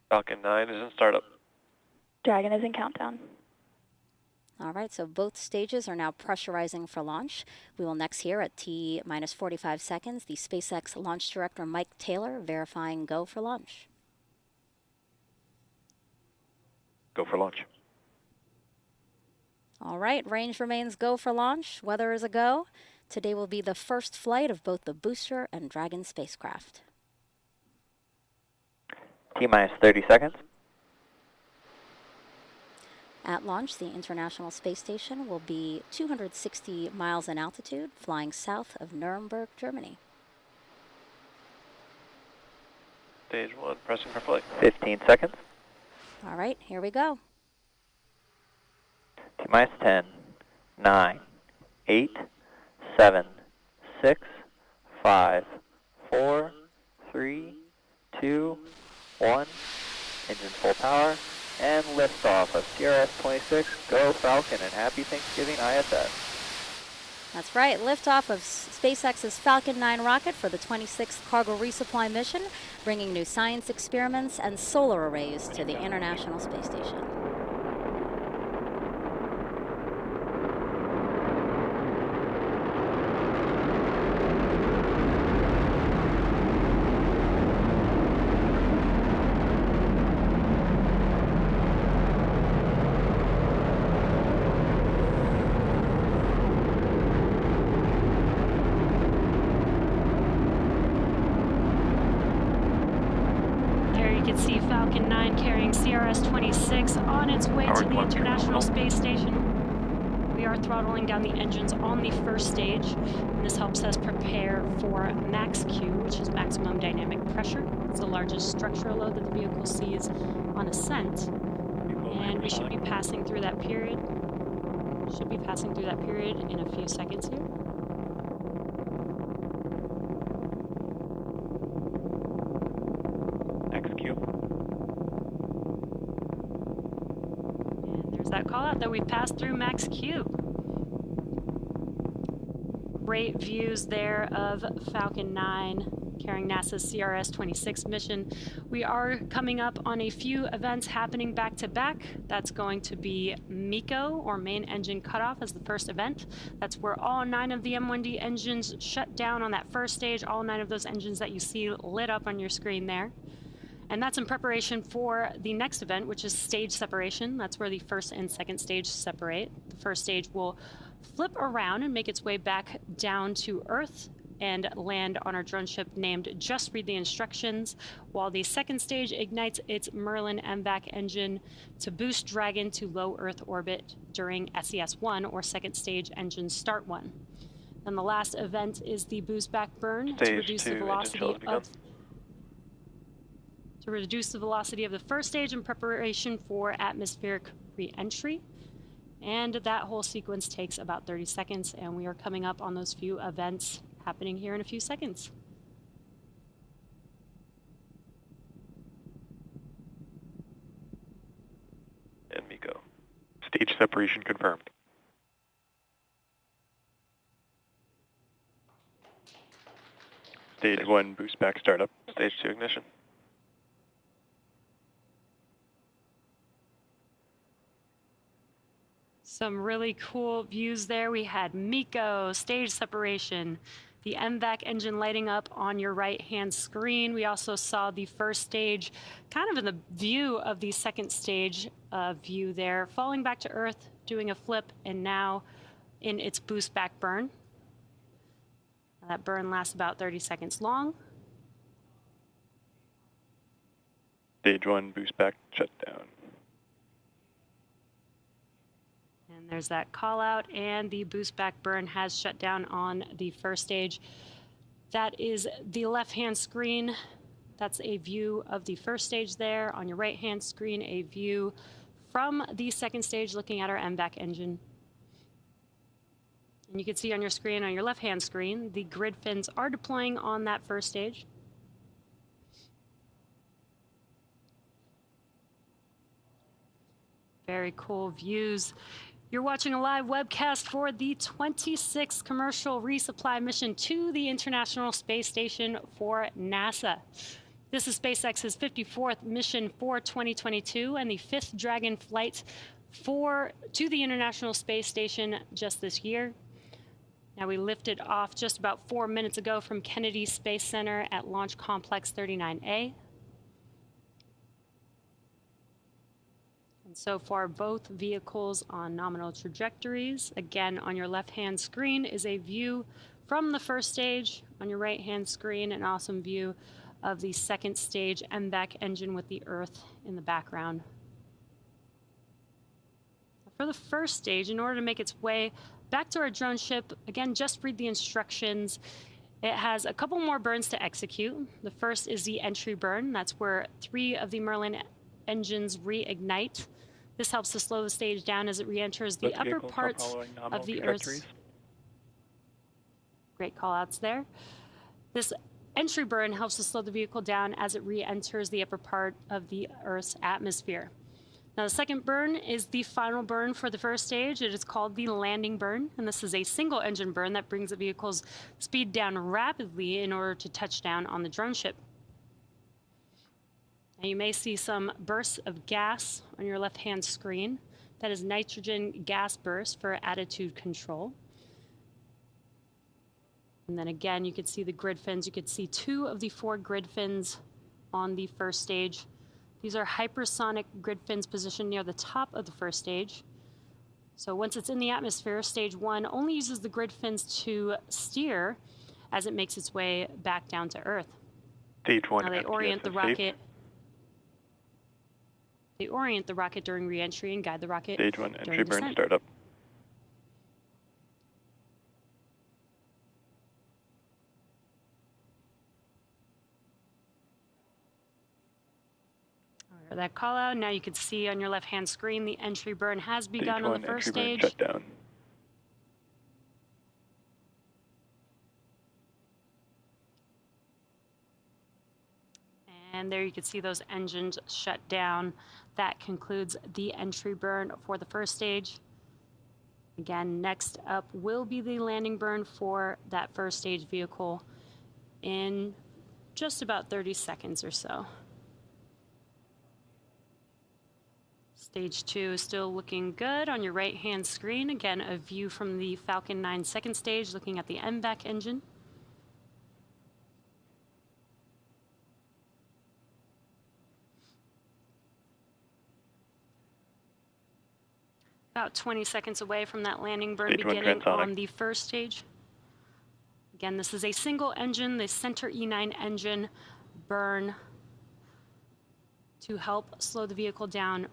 Falcon 9 is in startup. Dragon is in countdown. All right, so both stages are now pressurizing for launch. We will next hear at T-minus 45 seconds the SpaceX launch director Mike Taylor verifying go for launch. Go for launch. All right, range remains go for launch. Weather is a go. Today will be the first flight of both the booster and Dragon spacecraft. T-minus 30 seconds. At launch, the International Space Station will be 260 miles in altitude, flying south of Nuremberg, Germany. Stage 1, pressing for flight. 15 seconds. All right, here we go. T-minus 10, 9, 8, 7, 6, 5, 4, 3, 2, 1. Engine full power. And liftoff of CRS-26. Go Falcon and happy Thanksgiving ISS. That's right, liftoff of SpaceX's Falcon 9 rocket for the 26th cargo resupply mission, bringing new science experiments and solar arrays to the International Space Station. See Falcon 9 carrying CRS-26 on its way to the International Space Station. We are throttling down the engines on the first stage, and this helps us prepare for max Q, which is maximum dynamic pressure. It's the largest structural load that the vehicle sees on ascent, and we should be passing through that period. In a few seconds here. That call out that we passed through max Q. Great views there of Falcon 9 carrying NASA's CRS-26 mission. We are coming up on a few events happening back to back. That's going to be MECO, or main engine cutoff, as the first event. That's where all 9 of the M1D engines shut down on that first stage, all 9 of those engines that you see lit up on your screen there. And that's in preparation for the next event, which is stage separation. That's where the first and second stage separate. The first stage will flip around and make its way back down to Earth and land on our drone ship named Just Read the Instructions, while the second stage ignites its Merlin MVAC engine to boost Dragon to low Earth orbit during SES-1, or second stage engine start 1. And the last event is the boost back burn to reduce the velocity of the first stage in preparation for atmospheric re-entry. And that whole sequence takes about 30 seconds, and we are coming up on those few events happening here in a few seconds. And MECO. Stage separation confirmed. Stage 1 boost back startup. Stage 2 ignition. Some really cool views there. We had MECO, stage separation, the MVAC engine lighting up on your right-hand screen. We also saw the first stage kind of in the view of the second stage view there, falling back to Earth, doing a flip, and now in its boost back burn. That burn lasts about 30 seconds long. Stage 1 boost back shutdown. And there's that call out, and the boost back burn has shut down on the first stage. That is the left-hand screen. That's a view of the first stage there. On your right-hand screen, a view from the second stage looking at our MVAC engine. And you can see on your screen, on your left-hand screen, the grid fins are deploying on that first stage. Very cool views. You're watching a live webcast for the 26th commercial resupply mission to the International Space Station for NASA. This is SpaceX's 54th mission for 2022 and the 5th Dragon flight to the International Space Station just this year. Now, we lifted off just about 4 minutes ago from Kennedy Space Center at Launch Complex 39A. And so far, both vehicles on nominal trajectories. Again, on your left-hand screen is a view from the first stage. On your right-hand screen, an awesome view of the second stage MVAC engine with the Earth in the background. For the first stage, in order to make its way back to our drone ship, again, just read the instructions. It has a couple more burns to execute. The first is the entry burn. That's where 3 of the Merlin engines reignite. This helps to slow the stage down as it re-enters the upper parts of the Earth's... Great call-outs there. This entry burn helps to slow the vehicle down as it re-enters the upper part of the Earth's atmosphere. Now, the second burn is the final burn for the first stage. It is called the landing burn, and this is a single engine burn that brings the vehicle's speed down rapidly in order to touch down on the drone ship. Now, you may see some bursts of gas on your left-hand screen. That is nitrogen gas burst for attitude control. And then again, you could see the grid fins. You could see 2 of the 4 grid fins on the first stage. These are hypersonic grid fins positioned near the top of the first stage. So once it's in the atmosphere, stage 1 only uses the grid fins to steer as it makes its way back down to Earth. Stage 1 now they FPS orient the is rocket. safe. They orient the rocket during re-entry and guide the rocket Stage 1 entry during burn descent. startup. That call out. Now you can see on your left-hand screen the entry burn has begun on the first stage. Shut down. And there you can see those engines shut down. That concludes the entry burn for the first stage. Again, next up will be the landing burn for that first stage vehicle in just about 30 seconds or so. Stage 2 is still looking good on your right-hand screen. Again, a view from the Falcon 9 second stage looking at the MVAC engine. About 20 seconds away from that landing burn Stage 1 beginning transonic. on the first stage. Again, this is a single engine, the center E9 engine burn to help slow the vehicle down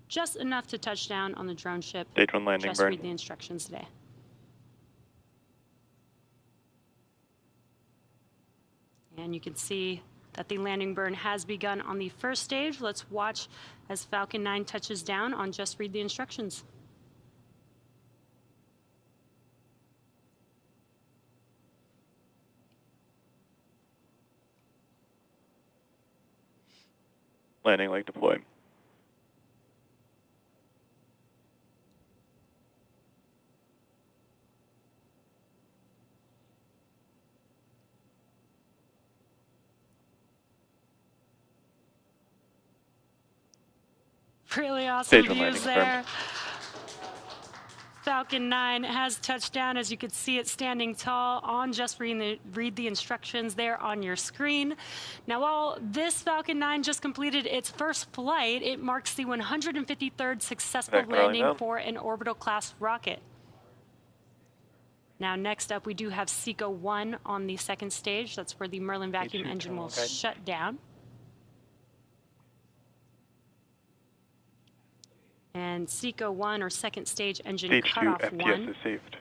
just enough to touch down on the drone ship. Stage 1 landing Just burn. read the instructions today. And you can see that the landing burn has begun on the first stage. Let's watch as Falcon 9 touches down on Just Read the Instructions. Landing leg deployed. Really awesome Stage 1 views landing there. Falcon 9 has touched down, as you can see it standing tall on Just Read the Instructions there on your screen. Now, while this Falcon 9 just completed its first flight, it marks the 153rd successful Right, Carly, landing no. for an orbital class rocket. Now, next up, we do have SECO 1 on the second stage. That's where the Merlin vacuum H2 engine will terminal guidance. shut down. And SECO 1, or second stage engine Stage 2 cutoff FPS 1, is saved.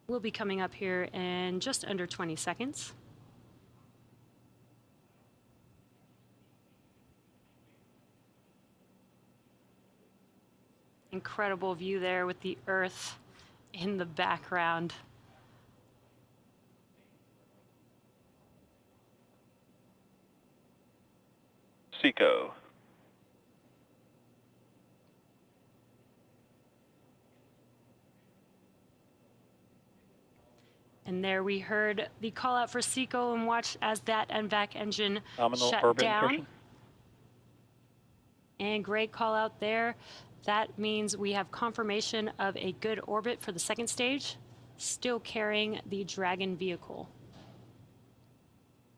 will be coming up here in just under 20 seconds. Incredible view there with the Earth in the background. SECO. And there we heard the call out for SECO and watched as that NVAC engine Nominal shut orbit down. insertion. And great call out there. That means we have confirmation of a good orbit for the second stage, still carrying the Dragon vehicle.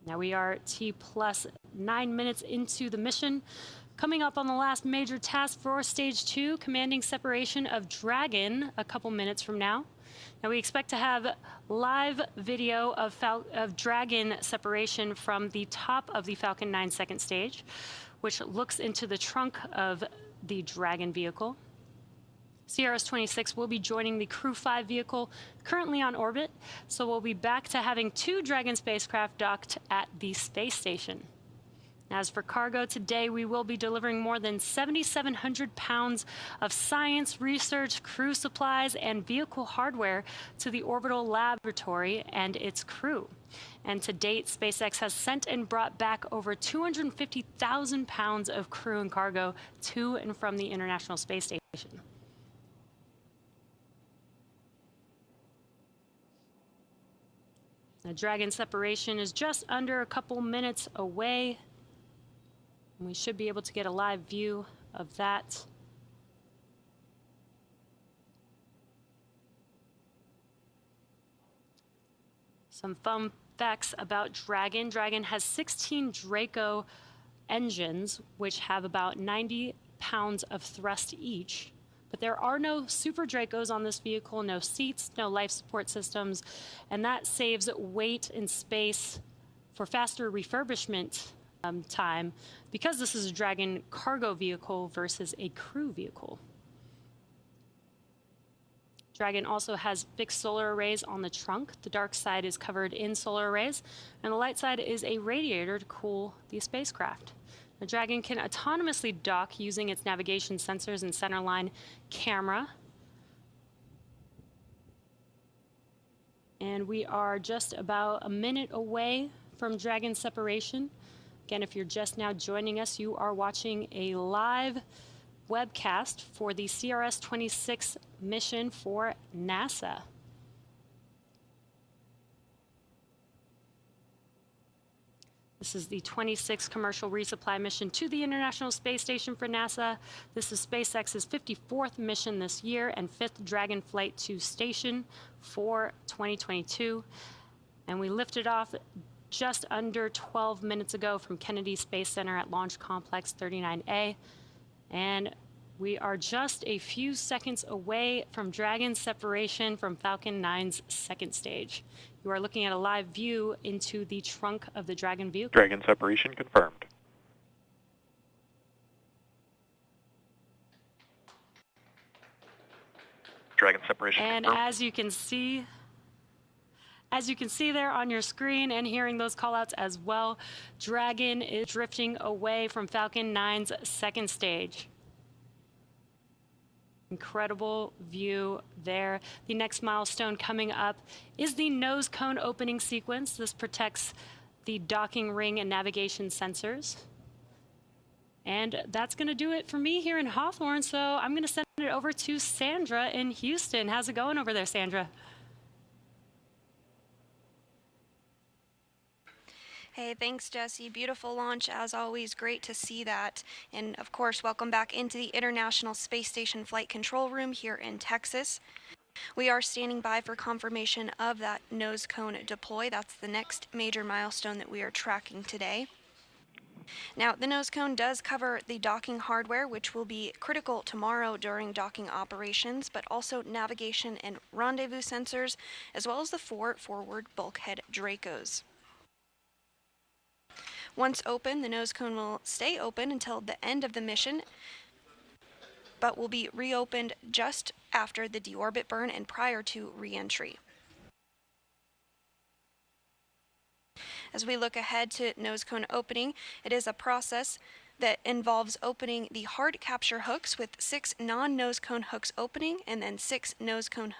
Now we are T plus 9 minutes into the mission. Coming up on the last major task for stage 2, commanding separation of Dragon a couple minutes from now. Now we expect to have live video of Dragon separation from the top of the Falcon 9 second stage, which looks into the trunk of the Dragon vehicle. CRS-26 will be joining the Crew 5 vehicle currently on orbit, so we'll be back to having 2 Dragon spacecraft docked at the space station. As for cargo, today we will be delivering more than 7,700 pounds of science, research, crew supplies, and vehicle hardware to the orbital laboratory and its crew. And to date, SpaceX has sent and brought back over 250,000 pounds of crew and cargo to and from the International Space Station. The Dragon separation is just under a couple minutes away. And we should be able to get a live view of that. Some fun facts about Dragon. Dragon has 16 Draco engines, which have about 90 pounds of thrust each. But there are no Super Dracos on this vehicle, no seats, no life support systems, and that saves weight and space for faster refurbishment time, because this is a Dragon cargo vehicle versus a crew vehicle. Dragon also has fixed solar arrays on the trunk. The dark side is covered in solar arrays, and the light side is a radiator to cool the spacecraft. The Dragon can autonomously dock using its navigation sensors and centerline camera. And we are just about a minute away from Dragon separation. Again, if you're just now joining us, you are watching a live webcast for the CRS-26 mission for NASA. This is the 26th commercial resupply mission to the International Space Station for NASA. This is SpaceX's 54th mission this year and 5th Dragon flight to station for 2022. And we lifted off just under 12 minutes ago from Kennedy Space Center at Launch Complex 39A. And we are just a few seconds away from Dragon separation from Falcon 9's second stage. You are looking at a live view into the trunk of the Dragon vehicle. Dragon separation confirmed. Dragon separation and confirmed. As you can see there on your screen and hearing those callouts as well, Dragon is drifting away from Falcon 9's second stage. Incredible view there. The next milestone coming up is the nose cone opening sequence. This protects the docking ring and navigation sensors. And that's going to do it for me here in Hawthorne, so I'm going to send it over to Sandra in Houston. How's it going over there, Sandra? Hey, thanks, Jesse. Beautiful launch, as always. Great to see that. And, of course, welcome back into the International Space Station Flight Control Room here in Texas. We are standing by for confirmation of that nose cone deploy. That's the next major milestone that we are tracking today. Now, the nose cone does cover the docking hardware, which will be critical tomorrow during docking operations, but also navigation and rendezvous sensors, as well as the 4 forward bulkhead Dracos. Once open, the nose cone will stay open until the end of the mission, but will be reopened just after the deorbit burn and prior to re-entry. As we look ahead to nose cone opening, it is a process that involves opening the hard capture hooks with 6 non-nose cone hooks opening and then 6 nose cone